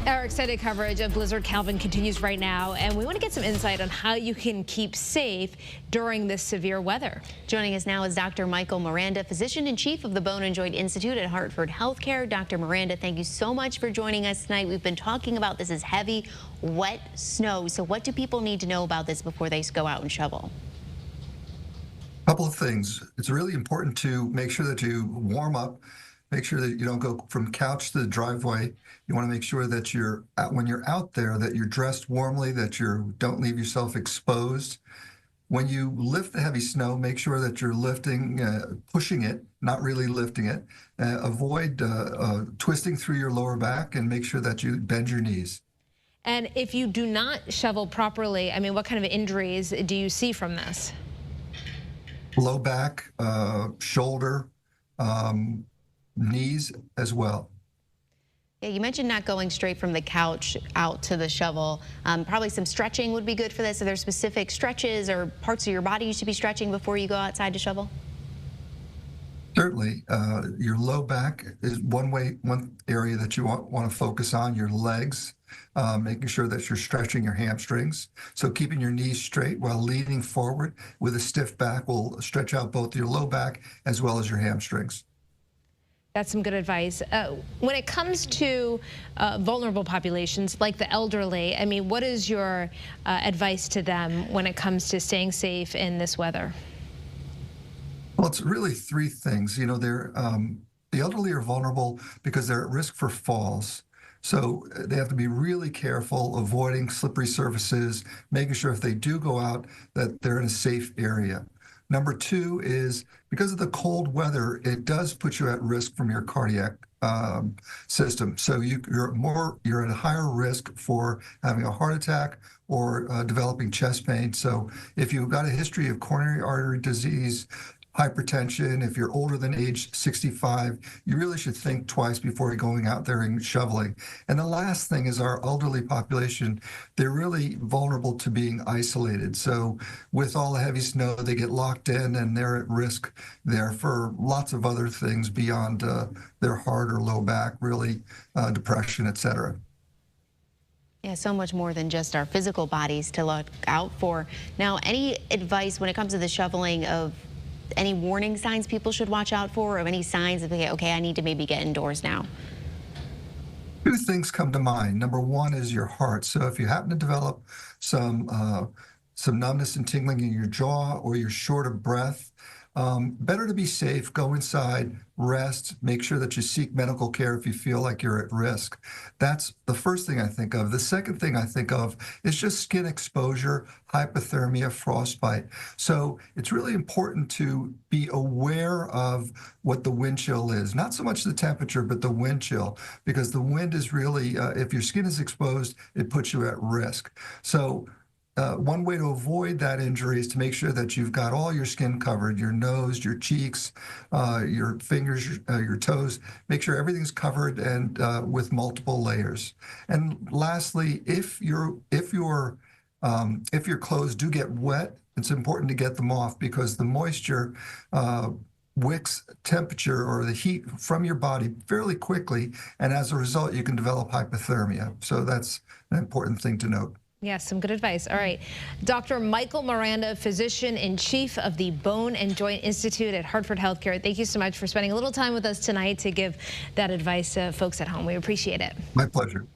Our extended coverage of Blizzard Calvin continues right now, and we want to get some insight on how you can keep safe during this severe weather. Joining us now is Dr. Michael Miranda, Physician-in-Chief of the Bone and Joint Institute at Hartford Healthcare. Dr. Miranda, thank you so much for joining us tonight. We've been talking about this is heavy, wet snow. So what do people need to know about this before they go out and shovel? Couple of things. It's really important to make sure that you warm up. Make sure that you don't go from couch to the driveway. You want to make sure that when you're out there, that you're dressed warmly, that you don't leave yourself exposed. When you lift the heavy snow, make sure that you're lifting, pushing it, not really lifting it. Avoid twisting through your lower back, and make sure that you bend your knees. And if you do not shovel properly, I mean, what kind of injuries do you see from this? Low back, shoulder, knees as well. Yeah, you mentioned not going straight from the couch out to the shovel. Probably some stretching would be good for this. Are there specific stretches or parts of your body you should be stretching before you go outside to shovel? Certainly, your low back is one area that you want to focus on. Your legs, making sure that you're stretching your hamstrings. So keeping your knees straight while leaning forward with a stiff back will stretch out both your low back as well as your hamstrings. That's some good advice. When it comes to vulnerable populations like the elderly, I mean, what is your advice to them when it comes to staying safe in this weather? Well, it's really three things. You know, the elderly are vulnerable because they're at risk for falls. So they have to be really careful, avoiding slippery surfaces, making sure if they do go out that they're in a safe area. Number two is because of the cold weather, it does put you at risk from your cardiac system. So you're at a higher risk for having a heart attack or developing chest pain. So if you've got a history of coronary artery disease, hypertension, if you're older than age 65, you really should think twice before you're going out there and shoveling. And the last thing is our elderly population, they're really vulnerable to being isolated. So with all the heavy snow, they get locked in and they're at risk there for lots of other things beyond their heart or low back, really depression, et cetera. Yeah, so much more than just our physical bodies to look out for. Now, any advice when it comes to the shoveling of any warning signs people should watch out for, or any signs of, okay, I need to maybe get indoors now? Two things come to mind. Number one is your heart. So if you happen to develop some numbness and tingling in your jaw, or you're short of breath, better to be safe, go inside, rest, make sure that you seek medical care if you feel like you're at risk. That's the first thing I think of. The second thing I think of is just skin exposure, hypothermia, frostbite. So it's really important to be aware of what the wind chill is. Not so much the temperature, but the wind chill, because the wind is really, if your skin is exposed, it puts you at risk. So one way to avoid that injury is to make sure that you've got all your skin covered, your nose, your cheeks, your fingers, your toes. Make sure everything's covered and with multiple layers. And lastly, if your clothes do get wet, it's important to get them off, because the moisture wicks temperature or the heat from your body fairly quickly, and as a result, you can develop hypothermia. So that's an important thing to note. Yes, some good advice. All right. Dr. Michael Miranda, Physician-in-Chief of the Bone and Joint Institute at Hartford Healthcare. Thank you so much for spending a little time with us tonight to give that advice to folks at home. We appreciate it. My pleasure.